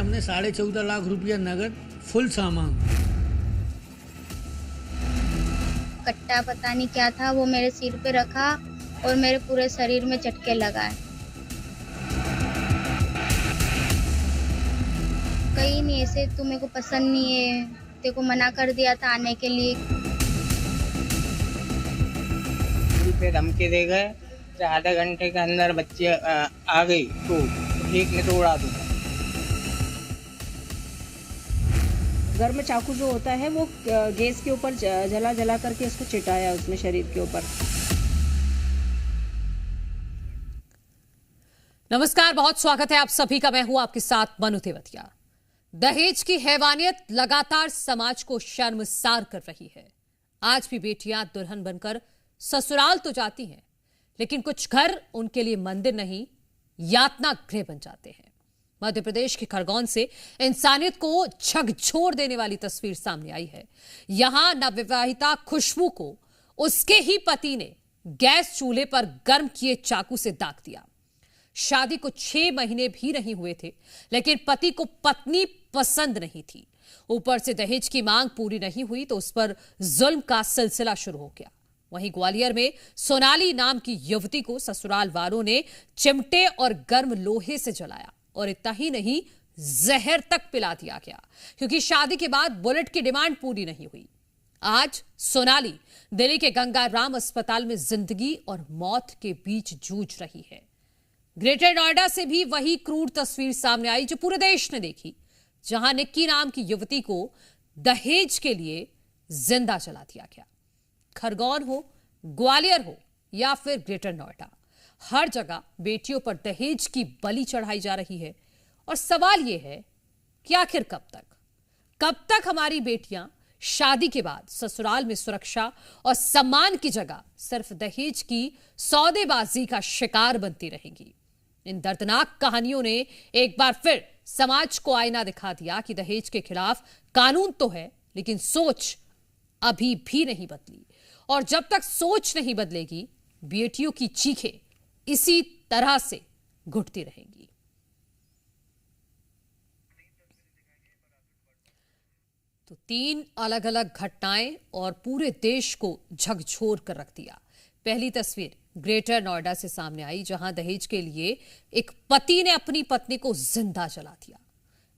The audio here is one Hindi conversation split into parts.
हमने 14.5 लाख रुपया नगद फुल सामान। कट्टा पता नहीं क्या था, वो मेरे सिर पे रखा और मेरे पूरे शरीर में चटके लगाए। कहीं नहीं ऐसे, तू मेरे को पसंद नहीं है, तेरे को मना कर दिया था आने के लिए। पे धमकी दे गए, आधे घंटे के अंदर बच्चे आ गई तो ठीक नहीं तो उड़ा दूंगा। घर में चाकू जो होता है वो गैस के ऊपर जला करके इसको चिटाया उसने शरीर के ऊपर। नमस्कार, बहुत स्वागत है आप सभी का। मैं हूं आपके साथ मनु तेवतिया। दहेज की हैवानियत लगातार समाज को शर्मसार कर रही है। आज भी बेटियां दुल्हन बनकर ससुराल तो जाती हैं, लेकिन कुछ घर उनके लिए मंदिर नहीं, यातना गृह बन जाते हैं। मध्य प्रदेश के खरगोन से इंसानियत को झकझोर देने वाली तस्वीर सामने आई है। यहां नवविवाहिता खुशबू को उसके ही पति ने गैस चूल्हे पर गर्म किए चाकू से दाग दिया। शादी को 6 महीने भी नहीं हुए थे, लेकिन पति को पत्नी पसंद नहीं थी। ऊपर से दहेज की मांग पूरी नहीं हुई तो उस पर जुल्म का सिलसिला शुरू हो गया। वहीं ग्वालियर में सोनाली नाम की युवती को ससुराल वालों ने चिमटे और गर्म लोहे से जलाया और इतना ही नहीं, जहर तक पिला दिया गया, क्योंकि शादी के बाद बुलेट की डिमांड पूरी नहीं हुई। आज सोनाली दिल्ली के गंगाराम अस्पताल में जिंदगी और मौत के बीच जूझ रही है। ग्रेटर नोएडा से भी वही क्रूर तस्वीर सामने आई जो पूरे देश ने देखी, जहां निक्की नाम की युवती को दहेज के लिए जिंदा जला दिया गया। खरगोन हो, ग्वालियर हो या फिर ग्रेटर नोएडा, हर जगह बेटियों पर दहेज की बलि चढ़ाई जा रही है। और सवाल यह है कि आखिर कब तक हमारी बेटियां शादी के बाद ससुराल में सुरक्षा और सम्मान की जगह सिर्फ दहेज की सौदेबाजी का शिकार बनती रहेंगी। इन दर्दनाक कहानियों ने एक बार फिर समाज को आईना दिखा दिया कि दहेज के खिलाफ कानून तो है, लेकिन सोच अभी भी नहीं बदली। और जब तक सोच नहीं बदलेगी, बेटियों की चीखें इसी तरह से घुटती रहेंगी। तो 3 अलग अलग घटनाएं और पूरे देश को झकझोर कर रख दिया। पहली तस्वीर ग्रेटर नोएडा से सामने आई, जहां दहेज के लिए एक पति ने अपनी पत्नी को जिंदा जला दिया।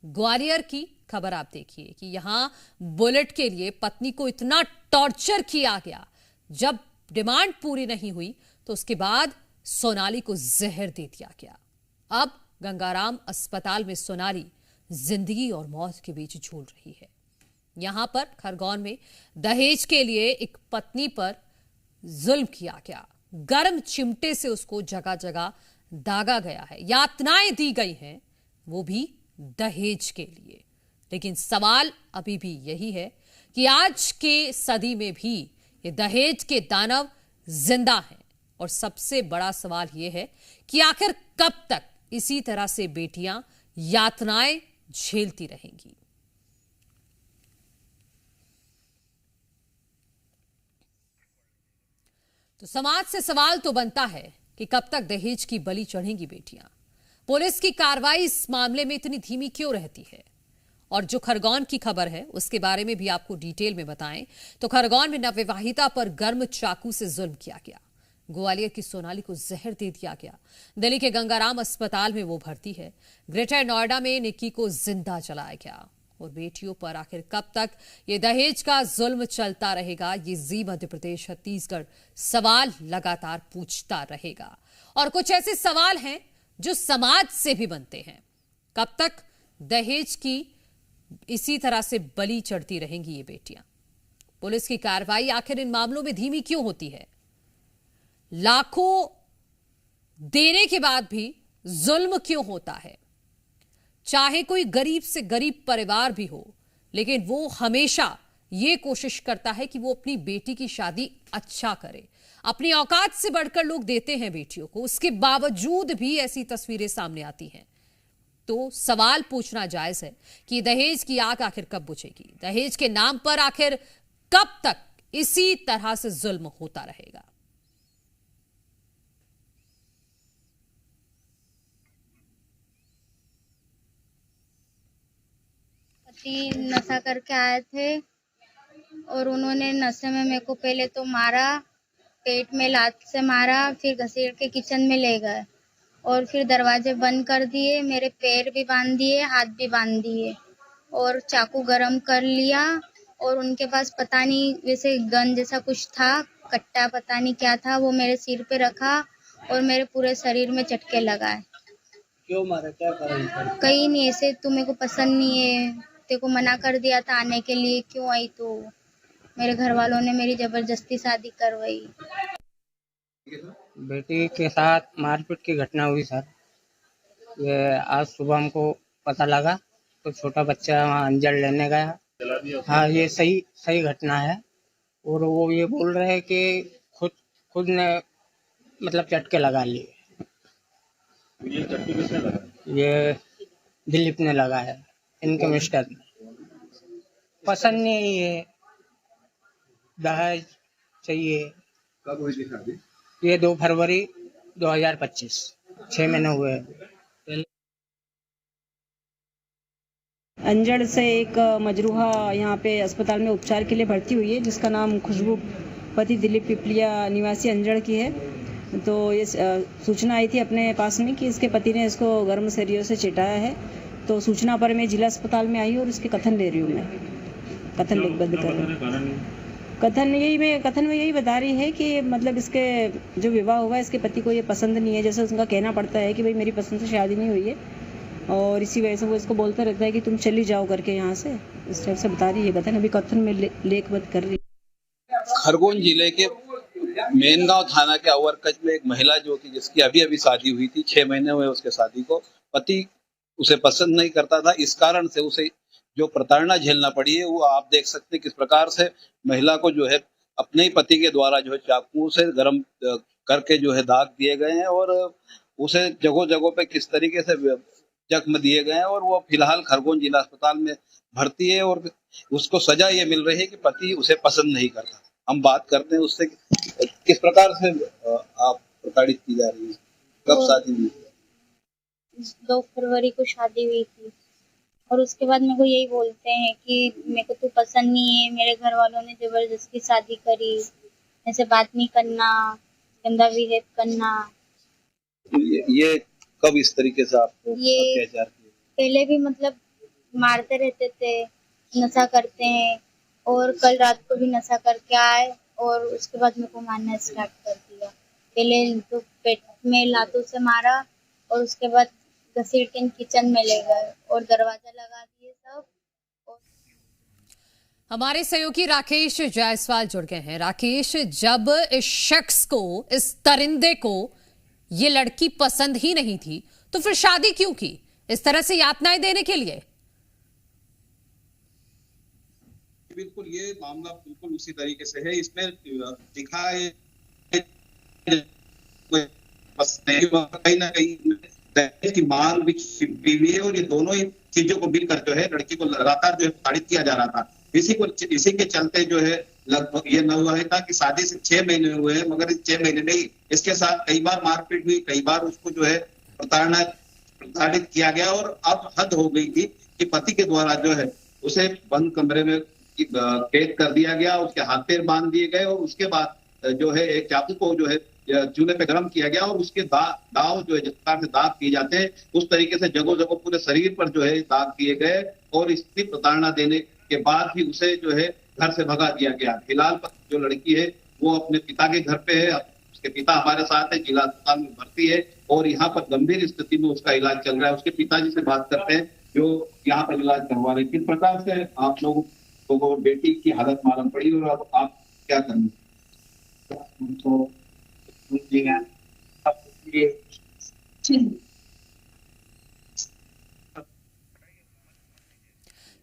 ग्वालियर की खबर आप देखिए कि यहां बुलेट के लिए पत्नी को इतना टॉर्चर किया गया, जब डिमांड पूरी नहीं हुई तो उसके बाद सोनाली को जहर दे दिया गया। अब गंगाराम अस्पताल में सोनाली जिंदगी और मौत के बीच झूल रही है। यहां पर खरगोन में दहेज के लिए एक पत्नी पर जुल्म किया गया, गर्म चिमटे से उसको जगह जगह दागा गया है, यातनाएं दी गई हैं, वो भी दहेज के लिए। लेकिन सवाल अभी भी यही है कि आज के सदी में भी ये दहेज के दानव जिंदा हैं। और सबसे बड़ा सवाल यह है कि आखिर कब तक इसी तरह से बेटियां यातनाएं झेलती रहेंगी। तो समाज से सवाल तो बनता है कि कब तक दहेज की बलि चढ़ेंगी बेटियां। पुलिस की कार्रवाई इस मामले में इतनी धीमी क्यों रहती है? और जो खरगोन की खबर है उसके बारे में भी आपको डिटेल में बताएं तो खरगोन में नवविवाहिता पर गर्म चाकू से जुल्म किया गया। ग्वालियर की सोनाली को जहर दे दिया गया। दिल्ली के गंगाराम अस्पताल में वो भर्ती है। ग्रेटर नोएडा में निक्की को जिंदा जलाया गया। और बेटियों पर आखिर कब तक ये दहेज का जुल्म चलता रहेगा, ये जी मध्य प्रदेश छत्तीसगढ़ सवाल लगातार पूछता रहेगा। और कुछ ऐसे सवाल हैं जो समाज से भी बनते हैं। कब तक दहेज की इसी तरह से बलि चढ़ती रहेंगी ये बेटियां? पुलिस की कार्रवाई आखिर इन मामलों में धीमी क्यों होती है? लाखों देने के बाद भी जुल्म क्यों होता है? चाहे कोई गरीब से गरीब परिवार भी हो, लेकिन वो हमेशा ये कोशिश करता है कि वो अपनी बेटी की शादी अच्छा करे। अपनी औकात से बढ़कर लोग देते हैं बेटियों को, उसके बावजूद भी ऐसी तस्वीरें सामने आती हैं। तो सवाल पूछना जायज है कि दहेज की आग आखिर कब बुझेगी? दहेज के नाम पर आखिर कब तक इसी तरह से जुल्म होता रहेगा? पति नशा करके आए थे और उन्होंने नशे में मेरे को पहले तो मारा, पेट में लात से मारा, फिर घसीट के किचन में ले गए और फिर दरवाजे बंद कर दिए, मेरे पैर भी बांध दिए, हाथ भी बांध दिए और चाकू गरम कर लिया। और उनके पास पता नहीं वैसे गन जैसा कुछ था, कट्टा पता नहीं क्या था, वो मेरे सिर पे रखा और मेरे पूरे शरीर में चटके लगाए। क्यों मारा, क्या कारण था? कहीं नहीं, ऐसे तू मेरे को पसंद नहीं है, तेरे को मना कर दिया था आने के लिए, क्यों आई तू? मेरे घर वालों ने मेरी जबरदस्ती शादी करवाई। बेटी के साथ मारपीट की घटना हुई सर। ये आज सुबह हमको पता लगा तो छोटा बच्चा वहाँ अंजल लेने गया। हाँ, ये सही घटना है। और वो ये बोल रहे हैं कि खुद ने मतलब चटके लगा लिए। ये चटके किसने लगा? ये दिलीप ने लगा है, इनके मिस्टर ने। पसंद नहीं है, दहेज चाहिए। कब हुई थी शादी? ये 2 फरवरी 2025, 6 महीने हुए हैं। अंजड़ से एक मजरूहा यहाँ पे अस्पताल में उपचार के लिए भर्ती हुई है, जिसका नाम खुशबू, पति दिलीप पिपलिया निवासी अंजड़ की है। तो ये सूचना आई थी अपने पास में कि इसके पति ने इसको गर्म शरीरों से चिढ़ाया है। तो सूचना पर मैं जिला अस्पताल में आई और उसके कथन ले रही हूँ। मैं कथन लिखबद्ध कर रही हूँ। कथन में यही बता रही है कि मतलब इसके जो विवाह हुआ है, इसके पति को ये पसंद नहीं है। जैसे उसका कहना पड़ता है कि भाई मेरी पसंद से शादी नहीं हुई है और इसी वजह से वो इसको बोलता रहता है कि तुम चली जाओ करके यहाँ से। इस टाइप से बता रही है कथन। अभी कथन में लेखबद्ध कर रही है। खरगोन जिले के मेनगांव थाना के अवरकच में एक महिला जो कि जिसकी अभी शादी हुई थी, 6 महीने हुए उसके शादी को, पति उसे पसंद नहीं करता था। इस कारण से उसे जो प्रताड़ना झेलना पड़ी है वो आप देख सकते हैं किस प्रकार से महिला को जो है अपने ही पति के द्वारा जो है चाकू से गरम करके जो है दाग दिए गए हैं और उसे जगहों जगहों पे किस तरीके से जख्म दिए गए हैं। और वो फिलहाल खरगोन जिला अस्पताल में भर्ती है और उसको सजा ये मिल रही है कि पति उसे पसंद नहीं करता। हम बात करते हैं उससे किस प्रकार से आप प्रताड़ित की जा रही है, कब शादी हुई? 2 फरवरी को शादी हुई थी और उसके बाद मेरे को यही बोलते हैं कि मेरे को तू पसंद नहीं है, मेरे घर वालों ने जबरदस्ती शादी करी, ऐसे बात नहीं करना, गंदा बिहेव करना। ये कब इस तरीके से आपको अत्याचार किया? पहले भी मतलब मारते रहते थे, नशा करते हैं और कल रात को भी नशा करके आए और उसके बाद मेरे को मारना स्टार्ट कर दिया। पहले तो पेट में लातों से मारा और उसके बाद घसीट के किचन में ले गए और दरवाजा लगा दिए सब। हमारे सहयोगी राकेश जायसवाल जुड़ गए हैं। राकेश, जब इस शख्स को, इस दरिंदे को ये लड़की पसंद ही नहीं थी तो फिर शादी क्यों की, इस तरह से यातनाएं देने के लिए? बिल्कुल, ये मामला बिल्कुल उसी तरीके से है। इसमें दिखा है कहीं ना कहीं दहेज की मांग भी छिपी हुई है और ये दोनों ही चीजों को मिलकर जो है लड़की को लगातार जो है प्रताड़ित किया जा रहा था। इसी के चलते जो है लगभग ये न हुआ है था कि शादी से 6 महीने हुए हैं, मगर 6 महीने नहीं, इसके साथ कई बार मारपीट हुई, कई बार उसको जो है प्रताड़ित किया गया और अब हद हो गई थी कि पति के द्वारा जो है उसे बंद कमरे में कैद कर दिया गया, उसके हाथ पैर बांध दिए गए और उसके बाद जो है एक चाकू को जो है चूल्हे पे गर्म किया गया और उसके दाव जो है जिस प्रकार से दाग किए जाते हैं उस तरीके से जगह जगह पूरे शरीर पर जो है दाग दिए गए और इसकी प्रताड़ना देने के बाद भी उसे जो है घर से भगा दिया गया। फिलहाल जो लड़की है वो अपने पिता के घर पे है, उसके पिता हमारे साथ है, जिला अस्पताल में भर्ती है और यहाँ पर गंभीर स्थिति में उसका इलाज चल रहा है। उसके पिताजी से बात करते हैं जो यहाँ पर इलाज करवा रहे हैं। किस प्रकार से आप लोगों को बेटी की हालत मालूम पड़ी और अब आप क्या करेंगे?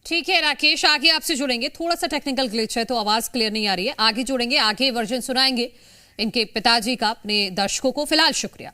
ठीक है राकेश, आगे आपसे जुड़ेंगे। थोड़ा सा टेक्निकल ग्लिच है तो आवाज क्लियर नहीं आ रही है। आगे जुड़ेंगे, आगे वर्जन सुनाएंगे इनके पिताजी का अपने दर्शकों को। फिलहाल शुक्रिया।